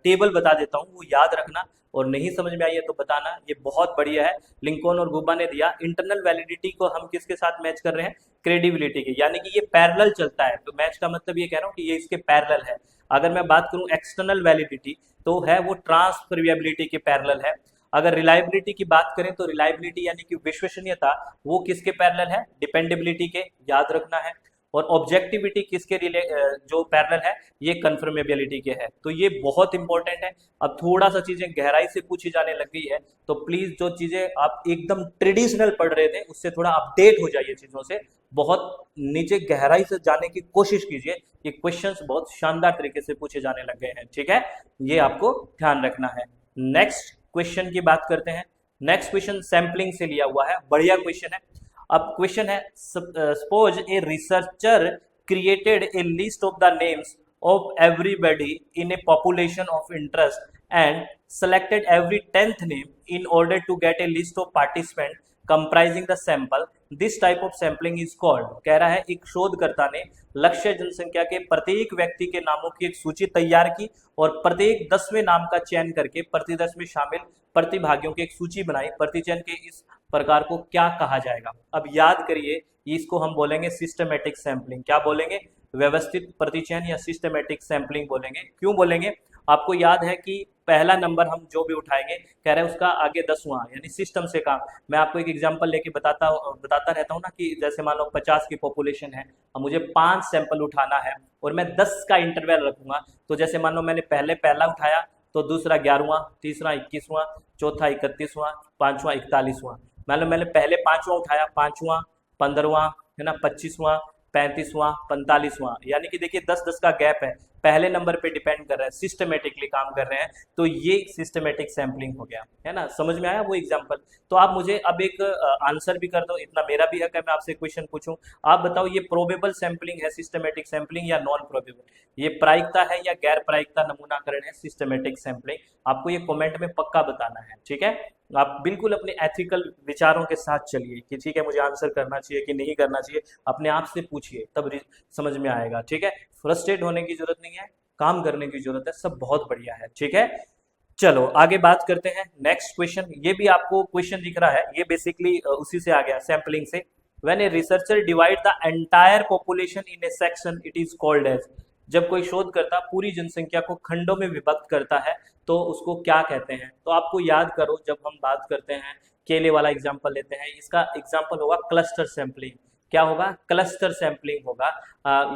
टेबल बता देता हूँ, वो याद रखना, और नहीं समझ में आई है तो बताना, ये बहुत बढ़िया है, लिंकन और गुब्बा ने दिया। इंटरनल वैलिडिटी को हम किसके साथ मैच कर रहे हैं, क्रेडिबिलिटी के, यानी कि ये पैरेलल चलता है, तो मैच का मतलब ये कह रहा हूँ कि ये इसके पैरेलल है। अगर मैं बात करूं एक्सटर्नल वैलिडिटी, तो है वो ट्रांसफरेबिलिटी के पैरेलल है। अगर रिलायबिलिटी की बात करें तो रिलायबिलिटी यानी कि विश्वसनीयता, वो किसके पैरेलल है, डिपेंडेबिलिटी के, याद रखना है। और ऑब्जेक्टिविटी किसके जो पैरेलल है, ये कंफर्मेबिलिटी के है। तो ये बहुत इंपॉर्टेंट है। अब थोड़ा सा चीजें गहराई से पूछी जाने लग गई है, तो प्लीज जो चीजें आप एकदम ट्रेडिशनल पढ़ रहे थे उससे थोड़ा अपडेट हो जाइए चीजों से, बहुत नीचे गहराई से जाने की कोशिश कीजिए। ये क्वेश्चंस बहुत शानदार तरीके से पूछे जाने लग गए हैं, ठीक है, ये आपको ध्यान रखना है। नेक्स्ट क्वेश्चन की बात करते हैं। नेक्स्ट क्वेश्चन सैम्पलिंग से लिया हुआ है, बढ़िया क्वेश्चन है। अब क्वेश्चन है, suppose a researcher created a list of the names of everybody in A population of interest and selected every 10th name in order to get a list of participants comprising the sample. This type of sampling is called, कह रहा है एक शोधकर्ता ने लक्ष्य जनसंख्या के प्रत्येक व्यक्ति के नामों की एक सूची तैयार की और प्रत्येक 10वें नाम का चयन करके प्रति 10 में शामिल प्रतिभागियों की एक सूची बनाई। प्रतिचयन के इस प्रकार को क्या कहा जाएगा। अब याद करिए, इसको हम बोलेंगे सिस्टमेटिक सैंपलिंग। क्या बोलेंगे, व्यवस्थित प्रतिचयन या सिस्टमेटिक सैंपलिंग बोलेंगे। क्यों बोलेंगे, आपको याद है कि पहला नंबर हम जो भी उठाएंगे, कह रहे हैं उसका आगे 10वां, यानी सिस्टम से काम। मैं आपको एक एग्जांपल लेके बताता रहता हूँ ना, कि जैसे मान लो 50 की पॉपुलेशन है, अब मुझे 5 सैंपल उठाना है और मैं 10 का इंटरवल रखूंगा। तो जैसे मान लो मैंने पहला उठाया, तो दूसरा 11वां, तीसरा 21वां, चौथा 31वां, पांचवा 41वां। मान लो मैंने पहले 5वां उठाया, 5वां, 15वां, है ना, 25वां, 35वां, 45वां, यानी कि देखिए 10-10 का गैप है, पहले नंबर पे डिपेंड कर रहे हैं, सिस्टमेटिकली काम कर रहे हैं, तो ये सिस्टमेटिक सैंपलिंग हो गया, है ना, समझ में आया वो एग्जांपल। तो आप मुझे अब एक आंसर भी कर दो, इतना मेरा भी हक है, मैं आपसे क्वेश्चन पूछूं, आप बताओ ये प्रोबेबल सैंपलिंग है सिस्टमेटिक सैंपलिंग या नॉन प्रोबेबल, ये प्रायिकता है या गैर प्रायिकता नमूनाकरण है सिस्टमेटिक सैंपलिंग, आपको ये कमेंट में पक्का बताना है, ठीक है। आप बिल्कुल अपने एथिकल विचारों के साथ चलिए कि ठीक है मुझे आंसर करना चाहिए कि नहीं करना चाहिए, अपने आप से पूछिए, तब समझ में आएगा, ठीक है। फ्रस्ट्रेट होने की जरूरत नहीं है, काम करने की जरूरत है, सब बहुत बढ़िया है, ठीक है। चलो आगे बात करते हैं। नेक्स्ट क्वेश्चन, ये भी आपको क्वेश्चन दिख रहा है, ये बेसिकली उसी से आ गया, सैंपलिंग से। When a researcher divide the entire population in a section, it is called as, जब कोई शोधकर्ता पूरी जनसंख्या को खंडों में विभक्त करता है तो उसको क्या कहते हैं। तो आपको याद करो, जब हम बात करते हैं, केले वाला एग्जांपल लेते हैं, इसका एग्जांपल होगा क्लस्टर सैंपलिंग। क्या होगा, क्लस्टर सैंपलिंग होगा,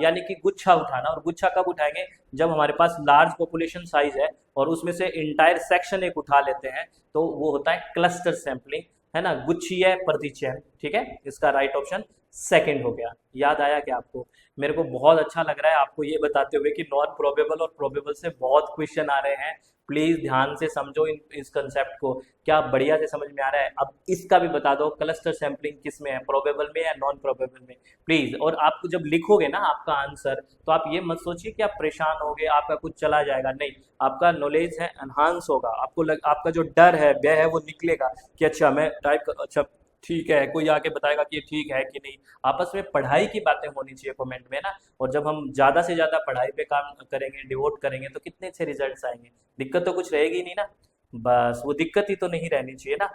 यानी कि गुच्छा उठाना। और गुच्छा कब उठाएंगे, जब हमारे पास लार्ज पॉपुलेशन साइज है और उसमें से इंटायर सेक्शन एक उठा लेते हैं, तो वो होता है क्लस्टर सैंपलिंग, है ना, गुच्छीय प्रतिचयन, ठीक है। इसका राइट ऑप्शन सेकंड हो गया। याद आया क्या आपको। मेरे को बहुत अच्छा लग रहा है आपको ये बताते हुए कि नॉन प्रोबेबल और प्रोबेबल से बहुत क्वेश्चन आ रहे हैं। प्लीज ध्यान से समझो इस कंसेप्ट को, क्या बढ़िया से समझ में आ रहा है। अब इसका भी बता दो, क्लस्टर सैंपलिंग किस में है, प्रोबेबल में या नॉन प्रोबेबल में, प्लीज। और आप जब लिखोगे ना आपका आंसर, तो आप ये मत सोचिए कि आप परेशान होगे, आपका कुछ चला जाएगा, नहीं, आपका नॉलेज है एनहांस होगा, आपका जो डर है, भय है, वो निकलेगा कि अच्छा मैं अच्छा ठीक है, कोई आके बताएगा कि ये ठीक है कि नहीं। आपस में पढ़ाई की बातें होनी चाहिए कमेंट में ना, और जब हम ज़्यादा से ज़्यादा पढ़ाई पे काम करेंगे, डिवोट करेंगे, तो कितने अच्छे रिजल्ट्स आएंगे। दिक्कत तो कुछ रहेगी नहीं ना, बस वो दिक्कत ही तो नहीं रहनी चाहिए ना।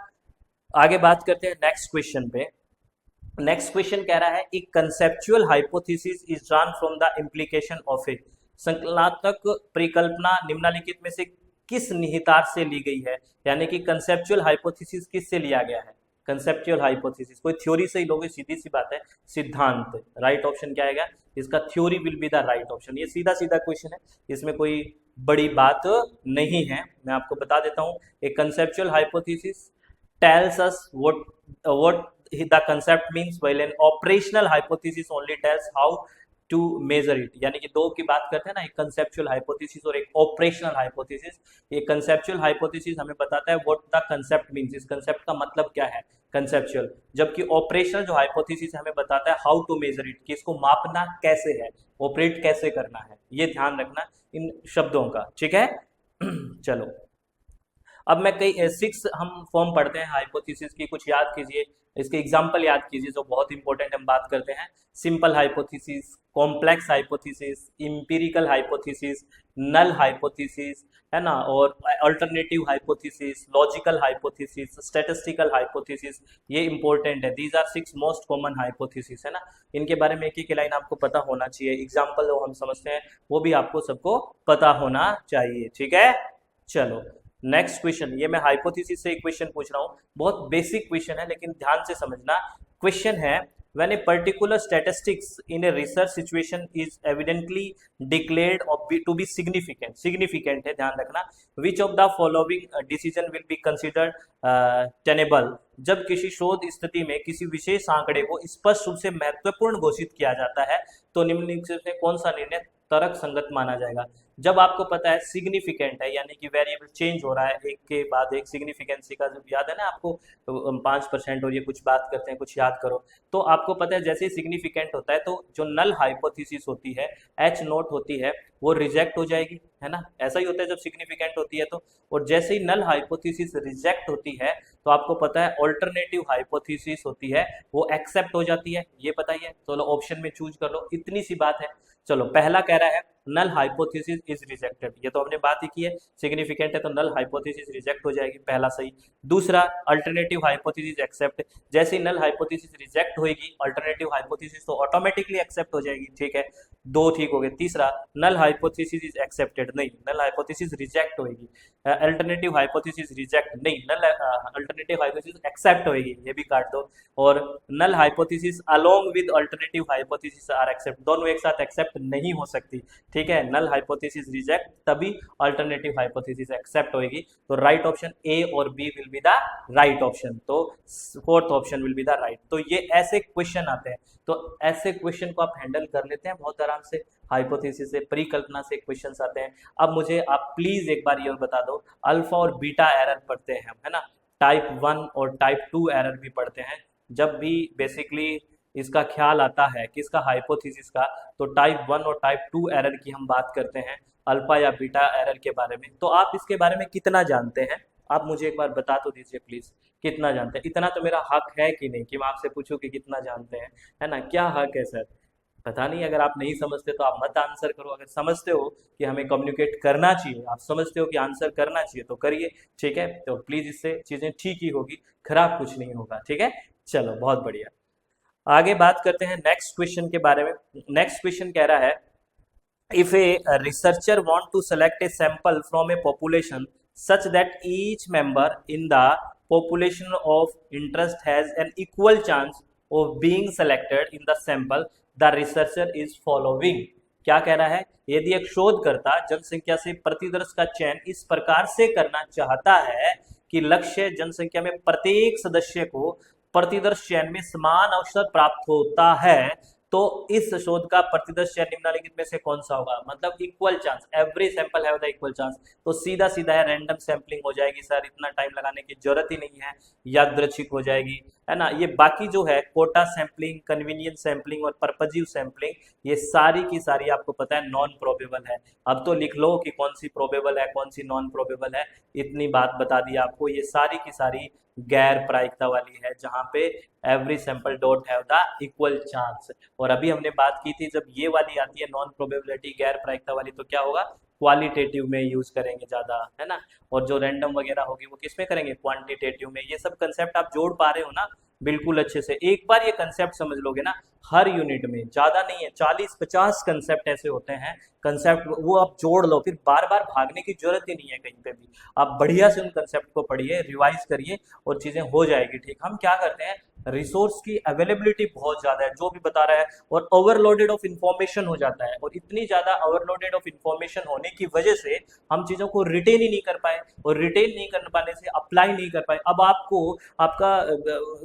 आगे बात करते हैं नेक्स्ट क्वेश्चन पे। नेक्स्ट क्वेश्चन कह रहा है, एक conceptual hypothesis is drawn from the implication of a, संकल्पनात्मक परिकल्पना निम्नलिखित में से किस निहितार्थ से ली गई है, यानी कि कंसेप्चुअल हाइपोथेसिस किस से लिया गया है। कंसेप्चुअल हाइपोथेसिस कोई थ्योरी से ही लोगे, सीधी सी बात है, सिद्धांत। राइट ऑप्शन क्या आएगा इसका, theory will be the right option. ये सीधा सीधा क्वेश्चन है, इसमें कोई बड़ी बात नहीं है, मैं आपको बता देता हूं। एक conceptual hypothesis tells us what the concept means, while an operational hypothesis only tells how to measure it, यानी कि दो की बात करते हैं ना, एक कंसेप्चुअल हाइपोथेसिस और एक ऑपरेशनल हाइपोथेसिस। ये कंसेप्चुअल हाइपोथेसिस हमें बताता है व्हाट द कंसेप्ट मींस, इस कंसेप्ट का मतलब क्या है कंसेप्चुअल, जबकि ऑपरेशनल जो हाइपोथेसिस हमें बताता है हाउ टू मेजर इट, कि इसको मापना कैसे है, ऑपरेट कैसे करना है, ये ध्यान रखना इन शब्दों का, ठीक है। चलो अब मैं कई 6 हम फॉर्म पढ़ते हैं हाइपोथेसिस की, कुछ याद कीजिए, इसके एग्जाम्पल याद कीजिए जो बहुत इंपॉर्टेंट हम बात करते हैं। Simple hypothesis, complex hypothesis, empirical hypothesis, null hypothesis, है ना, और alternative hypothesis, logical hypothesis, statistical hypothesis, ये इंपॉर्टेंट है। These are 6 most common hypothesis, है ना। इनके बारे में एक एक लाइन आपको पता होना चाहिए, एग्जाम्पल जो हम समझते हैं वो भी आपको सबको पता होना चाहिए, ठीक है। चलो नेक्स्ट क्वेश्चन, ये मैं हाइपोथेसिस से एक क्वेश्चन पूछ रहा हूँ, बहुत बेसिक क्वेश्चन है लेकिन ध्यान से समझना। क्वेश्चन है, when a particular statistics in a research situation is evidently declared to be significant है, ध्यान रखना, which of the following decision will be considered tenable, जब किसी शोध स्थिति में किसी विशेष आंकड़े को स्पष्ट रूप से महत्वपूर्ण घोषित किया जाता है तो निम्नलिखित में कौन सा निर्णय तर्क संगत माना जाएगा। जब आपको पता है सिग्निफिकेंट है, यानी कि वेरिएबल चेंज हो रहा है एक के बाद एक, सिग्निफिकेंसी का जब याद है ना आपको 5% और ये कुछ बात करते हैं, कुछ याद करो, तो आपको पता है जैसे ही सिग्निफिकेंट होता है तो जो नल हाइपोथेसिस होती है, एच नोट होती है, वो रिजेक्ट हो जाएगी, है ना, ऐसा ही होता है जब सिग्निफिकेंट होती है तो। और जैसे ही नल हाइपोथेसिस रिजेक्ट होती है तो आपको पता है ऑल्टरनेटिव हाइपोथेसिस होती है वो एक्सेप्ट हो जाती है, ये पता ही है। चलो ऑप्शन में चूज कर लो, इतनी सी बात है। चलो पहला कह रहा है नल हाइपोथेसिस इज रिजेक्टेड, ये तो हमने बात ही की है, सिग्निफिकेंट है तो नल हाइपोथेसिस रिजेक्ट हो जाएगी, पहला सही। दूसरा अल्टरनेटिव हाइपोथेसिस एक्सेप्ट, जैसे ही नल हाइपोथेसिस रिजेक्ट होगी अल्टरनेटिव हाइपोथेसिस तो ऑटोमेटिकली एक्सेप्ट हो जाएगी, ठीक है, दो ठीक हो गए। तीसरा नल हाइपोथेसिस इज एक्सेप्टेड, नहीं, नल हाइपोथेसिस रिजेक्ट होगी। अल्टरनेटिव हाइपोथेसिस रिजेक्ट, नहीं, नल अल्टरनेटिव हाइपोथेसिस एक्सेप्ट होगी, ये भी काट दो। और null hypothesis along with alternative hypothesis are accept, दोनों एक साथ एक्सेप्ट नहीं हो सकती, ठीक है। नल हाइपोथेसिस रिजेक्ट तभी अल्टरनेटिव हाइपोथेसिस एक्सेप्ट होगी, तो राइट ऑप्शन ए और B will be the right option, तो fourth option will be the right. तो ये ऐसे क्वेश्चन आते हैं, तो ऐसे क्वेश्चन को आप हैंडल कर लेते हैं बहुत आराम से, हाइपोथेसिस से, परिकल्पना से क्वेश्चंस आते हैं। अब मुझे आप प्लीज एक बार ये बता दो, अल्फा और बीटा एरर पढ़ते हैं हम, है ना, टाइप 1 और टाइप 2 एरर भी पढ़ते हैं, जब भी बेसिकली इसका ख्याल आता है किसका, हाइपोथेसिस का, तो टाइप 1 और टाइप 2 एरर की हम बात करते हैं, अल्फा या बीटा एरर के बारे में। तो आप इसके बारे में कितना जानते हैं, आप मुझे एक बार बता तो दीजिए प्लीज, कितना जानते हैं। इतना तो मेरा हक है कि नहीं कि मैं आपसे पूछूं कि कितना जानते हैं, है ना, क्या हक है सर, पता नहीं। अगर आप नहीं समझते तो आप मत आंसर करो, अगर समझते हो कि हमें कम्युनिकेट करना चाहिए, आप समझते हो कि आंसर करना चाहिए तो करिए, ठीक है। तो प्लीज इससे चीजें ठीक ही होगी, खराब कुछ नहीं होगा, ठीक है। चलो बहुत बढ़िया, आगे बात करते हैं नेक्स्ट क्वेश्चन के बारे में। नेक्स्ट क्वेश्चन कह रहा है, if a researcher want to select a sample from a population such that each member in the population of interest has an equal chance of being selected in the sample, the researcher is following। क्या कह रहा है, यदि एक शोधकर्ता जनसंख्या से प्रतिदर्श का चयन इस प्रकार से करना चाहता है कि लक्ष्य जनसंख्या में प्रत्येक सदस्य को प्रतिदर्श चयन में समान अवसर प्राप्त होता है, तो इस शोध का प्रतिदर्श चयन निम्नलिखित में से कौन सा होगा। मतलब equal chance, every sample have the equal chance, तो सीधा सीधा है रैंडम सैंपलिंग हो जाएगी सर, इतना टाइम लगाने की जरूरत ही नहीं है, यादृच्छिक हो जाएगी, है ना। ये बाकी जो है कोटा सैंपलिंग, कन्वीनियंस सैंपलिंग और पर्पजिव सैंपलिंग, ये सारी की सारी आपको पता है नॉन प्रोबेबल है। अब तो लिख लो कि कौन सी प्रोबेबल है कौन सी नॉन प्रोबेबल है, इतनी बात बता दी आपको। ये सारी की सारी गैर प्रायिकता वाली है, जहां पे every sample don't have the equal chance. और अभी हमने बात की थी जब ये वाली आती है नॉन प्रोबेबिलिटी, गैर प्रायिकता वाली, तो क्या होगा, क्वालिटेटिव में यूज करेंगे ज्यादा, है ना। और जो रैंडम वगैरह होगी वो किस में करेंगे, क्वांटिटेटिव में। ये सब कंसेप्ट आप जोड़ पा रहे हो ना बिल्कुल अच्छे से, एक बार ये कंसेप्ट समझ लोगे ना, हर यूनिट में ज्यादा नहीं है, 40-50 कंसेप्ट ऐसे होते हैं कंसेप्ट, वो आप जोड़ लो, फिर बार बार भागने की जरूरत ही नहीं है कहीं पे भी। आप बढ़िया से उन कंसेप्ट को पढ़िए, रिवाइज करिए और चीजें हो जाएगी ठीक। हम क्या करते हैं, रिसोर्स की अवेलेबिलिटी बहुत ज्यादा है जो भी बता रहा है, और ओवरलोडेड ऑफ इंफॉर्मेशन हो जाता है, और इतनी ज्यादा ओवरलोडेड ऑफ इंफॉर्मेशन होने की वजह से हम चीजों को रिटेन ही नहीं कर पाए, और रिटेन नहीं कर पाने से अप्लाई नहीं कर पाए। अब आपको आपका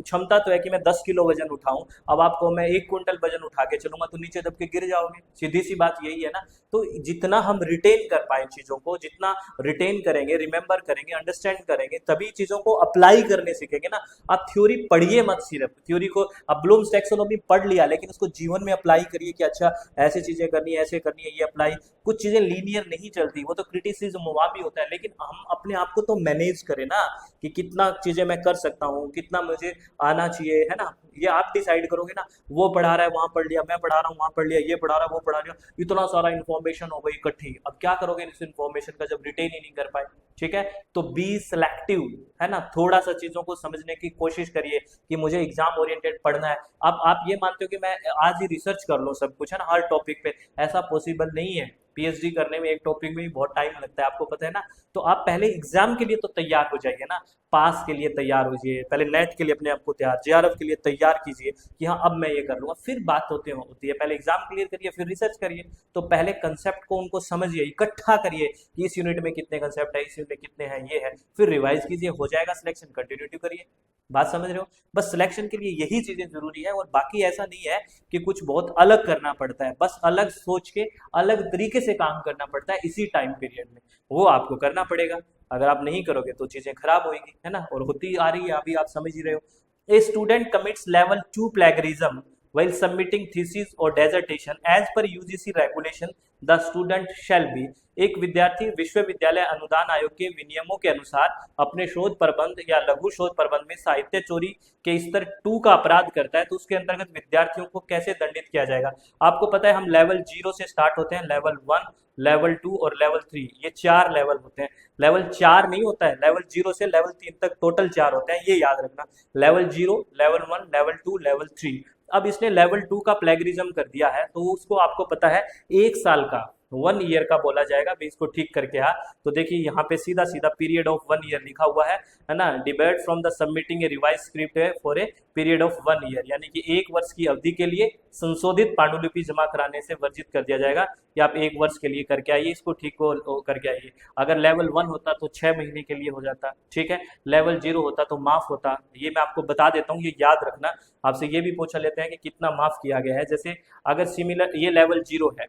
क्षमता तो है कि मैं 10 किलो वजन उठाऊं, अब आपको मैं 1 क्विंटल वजन उठा के चलूंगा तो नीचे दब के गिर जाओगे, सीधी सी बात यही है ना। तो जितना हम रिटेन कर पाए चीजों को, जितना रिटेन करेंगे, रिमेंबर करेंगे, अंडरस्टैंड करेंगे, तभी चीजों को अप्लाई करने सीखेंगे ना। आप थ्योरी पढ़िए मत, सिर्फ थ्योरी को, अब ब्लूम्स टैक्सोनॉमी पढ़ लिया लेकिन उसको जीवन में अप्लाई करिए कि अच्छा ऐसे चीजें करनी है, ऐसे करनी है, ये अप्लाई। कुछ चीजें लीनियर नहीं चलती, वो तो क्रिटिसिज्म वहां भी होता है, लेकिन हम अपने आप को तो मैनेज करें ना, कि कितना चीजें मैं कर सकता हूँ, कितना मुझे आना चाहिए, है ना। ये आप डिसाइड करोगे ना। वो पढ़ा रहा है वहां पढ़ लिया, मैं पढ़ा रहा हूँ वहां पढ़ लिया, ये पढ़ा रहा है वो पढ़ा लिया, इतना सारा इन्फॉर्मेशन हो गई इकट्ठी, अब क्या करोगे इस इन्फॉर्मेशन का जब रिटेन ही नहीं कर पाए। ठीक है, तो बी सिलेक्टिव, है ना, थोड़ा सा चीजों को समझने की कोशिश करिए कि मुझे एग्जाम ओरिएंटेड पढ़ना है। अब आप ये मानते हो कि मैं आज ही रिसर्च कर लूँ सब कुछ, है ना, हर टॉपिक पे, ऐसा पॉसिबल नहीं है। पीएचडी करने में एक टॉपिक में भी बहुत टाइम लगता है, आपको पता है ना। तो आप पहले एग्जाम के लिए तो तैयार हो जाइए ना, पास के लिए तैयार हो जाइए, पहले नेट के लिए अपने आप को तैयार, जेआरएफ के लिए तैयार कीजिए कि हाँ अब मैं ये कर लूंगा, फिर बात होती है, पहले एग्जाम क्लियर करिए फिर रिसर्च करिए। तो पहले कंसेप्ट को उनको समझिए, इकट्ठा करिए कि इस यूनिट में कितने कंसेप्ट है, इस यूनिट में कितने हैं, ये है, फिर रिवाइज कीजिए, हो जाएगा सिलेक्शन, कंटिन्यूटी करिए। बात समझ रहे हो। बस सिलेक्शन के लिए यही चीजें जरूरी है, और बाकी ऐसा नहीं है कि कुछ बहुत अलग करना पड़ता है, बस अलग सोच के अलग तरीके से काम करना पड़ता है इसी टाइम पीरियड में, वो आपको करना पड़ेगा। अगर आप नहीं करोगे तो चीजें खराब होगी, है ना, और होती आ रही है, अभी आप समझ ही रहे हो। A student commits level 2 plagiarism while submitting thesis or dissertation as per UGC regulation the student shall be, एक विद्यार्थी विश्वविद्यालय अनुदान आयोग के विनियमों के अनुसार अपने शोध प्रबंध या लघु शोध प्रबंध में साहित्य चोरी के स्तर 2 का अपराध करता है तो उसके अंतर्गत विद्यार्थियों को कैसे दंडित किया जाएगा। आपको पता है हम लेवल 0 से स्टार्ट होते हैं, लेवल 1, लेवल 2 और लेवल 3, ये 4 लेवल होते हैं। लेवल 4 नहीं होता है, लेवल 0 से लेवल 3 तक टोटल 4 होते हैं, ये याद रखना। Level 0, level 1, level 2, level 3। अब इसने लेवल 2 का प्लेगरिज्म कर दिया है तो उसको आपको पता है 1 साल का, 1 ईयर का बोला जाएगा। भी इसको ठीक करके तो देखिए यहाँ पे सीधा सीधा पीरियड ऑफ 1 ईयर लिखा हुआ है ना। Debate from the submitting a revise script है for a period of 1 year, यानी कि 1 वर्ष की अवधि के लिए संशोधित पांडुलिपि जमा कराने से वर्जित कर दिया जाएगा कि आप 1 वर्ष के लिए करके आइए, इसको ठीक को करके आइए। अगर लेवल 1 होता तो 6 महीने के लिए हो जाता, ठीक है। लेवल 0 होता तो माफ होता, ये मैं आपको बता देता हूँ, ये याद रखना। आपसे ये भी पूछा लेते हैं कि कितना माफ किया गया है। जैसे अगर सिमिलर, ये लेवल 0 है,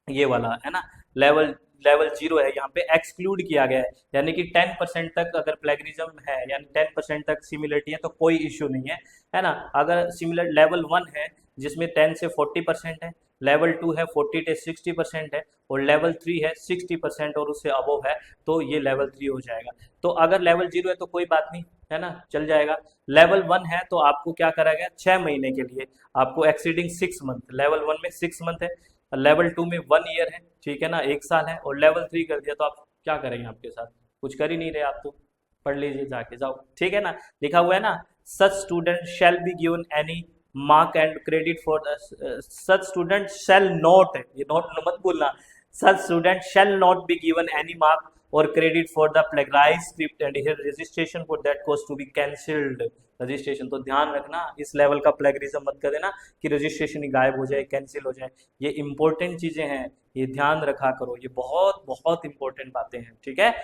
ये वाला है ना, लेवल लेवल 0 है, यहाँ पे एक्सक्लूड किया गया है, यानी कि 10% तक अगर प्लेगरिज्म है, यानी 10% तक सिमिलरिटी है तो कोई इश्यू नहीं है ना। अगर सिमिलर लेवल 1 है जिसमें 10 से 40% है, लेवल 2 है 40 से 60% है, और लेवल 3 है 60% और उससे अबव है, तो ये लेवल 3 हो जाएगा। तो अगर लेवल 0 है तो कोई बात नहीं, है ना, चल जाएगा। लेवल 1 है तो आपको क्या करा गया, 6 महीने के लिए आपको एक्सीडिंग 6 मंथ, लेवल 1 में 6 मंथ है, लेवल 2 में 1 ईयर है, ठीक है ना, 1 साल है, और लेवल 3 कर दिया तो आप क्या करेंगे, आपके साथ कुछ कर ही नहीं रहे आप तो। पढ़ लीजिए जाके, जाओ, ठीक है ना, लिखा हुआ है ना, such student shall be given any mark and credit for such student shall not, ये नॉट मत बोलना, such student shall not be given any mark और credit for the plagiarise script and here registration for that course to be cancelled. Registration तो ध्यान रखना, इस level का plagiarism मत कर देना कि रजिस्ट्रेशन ही गायब हो जाए, कैंसिल हो जाए। ये इंपॉर्टेंट चीजें हैं, ये ध्यान रखा करो, ये बहुत बहुत इंपॉर्टेंट बातें हैं, ठीक है।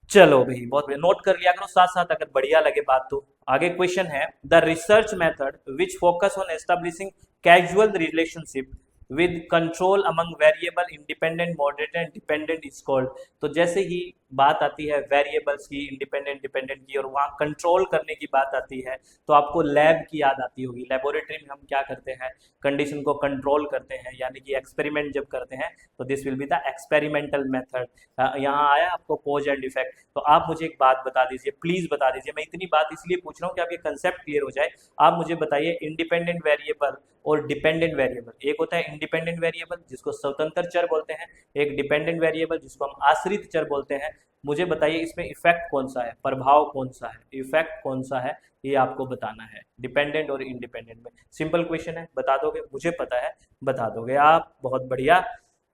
चलो भाई, बहुत नोट कर लिया करो साथ साथ, अगर बढ़िया लगे बात तो। आगे क्वेश्चन है, the research method which focus on establishing casual relationship with control among variable independent moderate and dependent is called. तो जैसे ही बात आती है वेरिएबल्स की, इंडिपेंडेंट डिपेंडेंट की, और वहाँ कंट्रोल करने की बात आती है तो आपको लैब की याद आती होगी। लेबोरेटरी में हम क्या करते हैं, कंडीशन को कंट्रोल करते हैं, यानी कि एक्सपेरिमेंट जब करते हैं तो this will be the experimental method. यहाँ आया आपको कॉज एंड इफेक्ट। तो आप मुझे एक बात बता दीजिए, प्लीज बता दीजिए, मैं इतनी बात इसलिए पूछ रहा हूँ कि आप ये कंसेप्ट क्लियर हो जाए। आप मुझे बताइए इंडिपेंडेंट वेरिएबल और डिपेंडेंट वेरिएबल, एक होता है इंडिपेंडेंट वेरिएबल जिसको स्वतंत्र चर बोलते हैं, एक डिपेंडेंट वेरिएबल जिसको हम आश्रित चर बोलते हैं। मुझे बताइए इसमें इफेक्ट कौन सा है, प्रभाव कौन सा है, इफेक्ट कौन सा है, ये आपको बताना है डिपेंडेंट और इंडिपेंडेंट में। सिंपल क्वेश्चन है, बता दोगे, मुझे पता है बता दोगे आप, बहुत बढ़िया।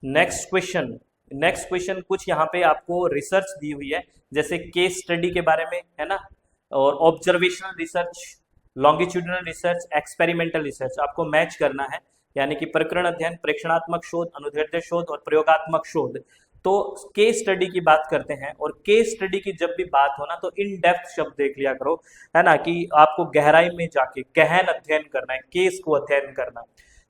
नेक्स्ट क्वेश्चन, नेक्स्ट क्वेश्चन कुछ यहाँ पे आपको रिसर्च दी हुई है, जैसे केस स्टडी के बारे में, है ना, और observational research, longitudinal research, experimental research आपको मैच करना है, यानी कि प्रकरण अध्ययन, प्रेक्षणात्मक शोध, अनुदैर्ध्य शोध और प्रयोगात्मक शोध। तो केस स्टडी की बात करते हैं, और केस स्टडी की जब भी बात हो ना तो इन डेप्थ शब्द देख लिया करो, है ना, कि आपको गहराई में जाके गहन अध्ययन करना है, केस को अध्ययन करना।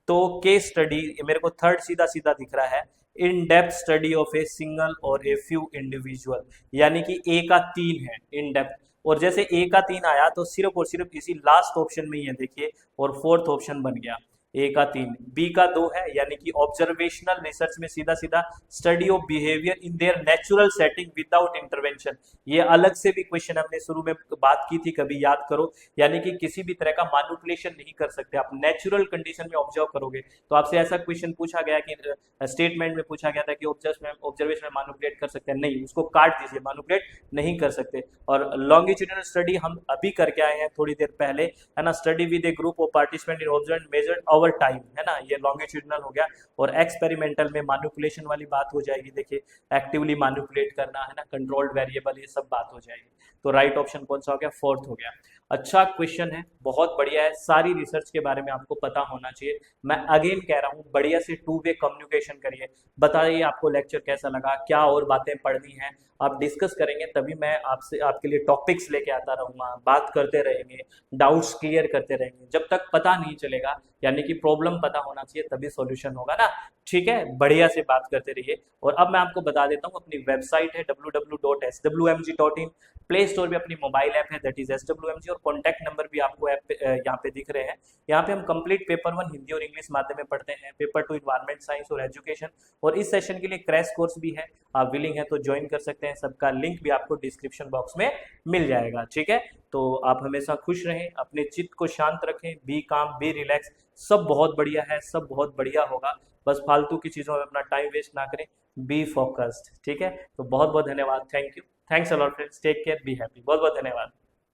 तो केस स्टडी मेरे को थर्ड सीधा सीधा दिख रहा है, in depth study of a single और ए फ्यू इंडिविजुअल, यानी कि ए का 3 है इन डेप्थ, और जैसे ए का 3 आया तो सिर्फ और सिर्फ इसी लास्ट ऑप्शन में ये देखिए, और फोर्थ ऑप्शन बन गया ए का 3, बी का 2 है, यानी कि ऑब्जर्वेशनल रिसर्च में सीधा सीधा study of behaviour in their natural setting without intervention. ये अलग से भी क्वेश्चन हमने शुरू में बात की थी, कभी याद करो, यानी कि किसी भी तरह का मैनिपुलेशन नहीं कर सकते आप, नेचुरल कंडीशन में ऑब्जर्व करोगे। तो आपसे ऐसा क्वेश्चन पूछा गया कि स्टेटमेंट में पूछा गया था कि ऑब्जर्वेशन में मैनिपुलेट कर सकते हैं, नहीं, उसको काट दीजिए, मैनिपुलेट नहीं कर सकते। और लॉन्गिट्यूडिनल स्टडी हम अभी करके आए हैं थोड़ी देर पहले, है ना, study with A group of participant in observe measured over time, है ना, ये लॉन्गिट्यूडिनल हो गया। और एक्सपेरिमेंटल में मैनिपुलेशन वाली बात हो जाएगी, देखिए एक्टिवली मैनिपुलेट करना, है ना, कंट्रोल्ड वेरिएबल, ये सब बात हो जाएगी। तो राइट ऑप्शन कौन सा हो गया, फोर्थ हो गया। अच्छा क्वेश्चन है, बहुत बढ़िया है, सारी रिसर्च के बारे में आपको पता होना चाहिए। मैं अगेन कह रहा हूँ, बढ़िया से 2 वे कम्युनिकेशन करिए, बताइए आपको लेक्चर कैसा लगा, क्या और बातें पढ़नी है, आप डिस्कस करेंगे, तभी मैं आपसे आपके लिए टॉपिक्स लेके आता रहूंगा, बात करते रहेंगे, डाउट्स क्लियर करते रहेंगे। जब तक पता नहीं चलेगा, यानी कि प्रॉब्लम पता होना चाहिए, तभी सॉल्यूशन होगा ना, ठीक है, बढ़िया से बात करते रहिए। और अब मैं आपको बता देता हूँ, अपनी वेबसाइट है www.swmg.in, प्ले स्टोर पे अपनी मोबाइल ऐप है दैट इज SWMG, और कॉन्टैक्ट नंबर भी आपको ऐप यहाँ पे दिख रहे हैं। यहाँ पे हम कंप्लीट पेपर 1 हिंदी और इंग्लिश माध्यम में पढ़ते हैं, पेपर 2 इन्वायरमेंट साइंस और एजुकेशन, और इस सेशन के लिए क्रैश कोर्स भी है, आप विलिंग है तो ज्वाइन कर सकते हैं, सबका लिंक भी आपको डिस्क्रिप्शन बॉक्स में मिल जाएगा, ठीक है। तो आप हमेशा खुश रहें, अपने चित्त को शांत रखें, बी काम, बी रिलैक्स, सब बहुत बढ़िया है, सब बहुत बढ़िया होगा, बस फालतू की चीज़ों में अपना टाइम वेस्ट ना करें, बी फोकस्ड, ठीक है। तो बहुत बहुत धन्यवाद, thank you, thanks a lot friends, take care, be happy, बहुत बहुत धन्यवाद।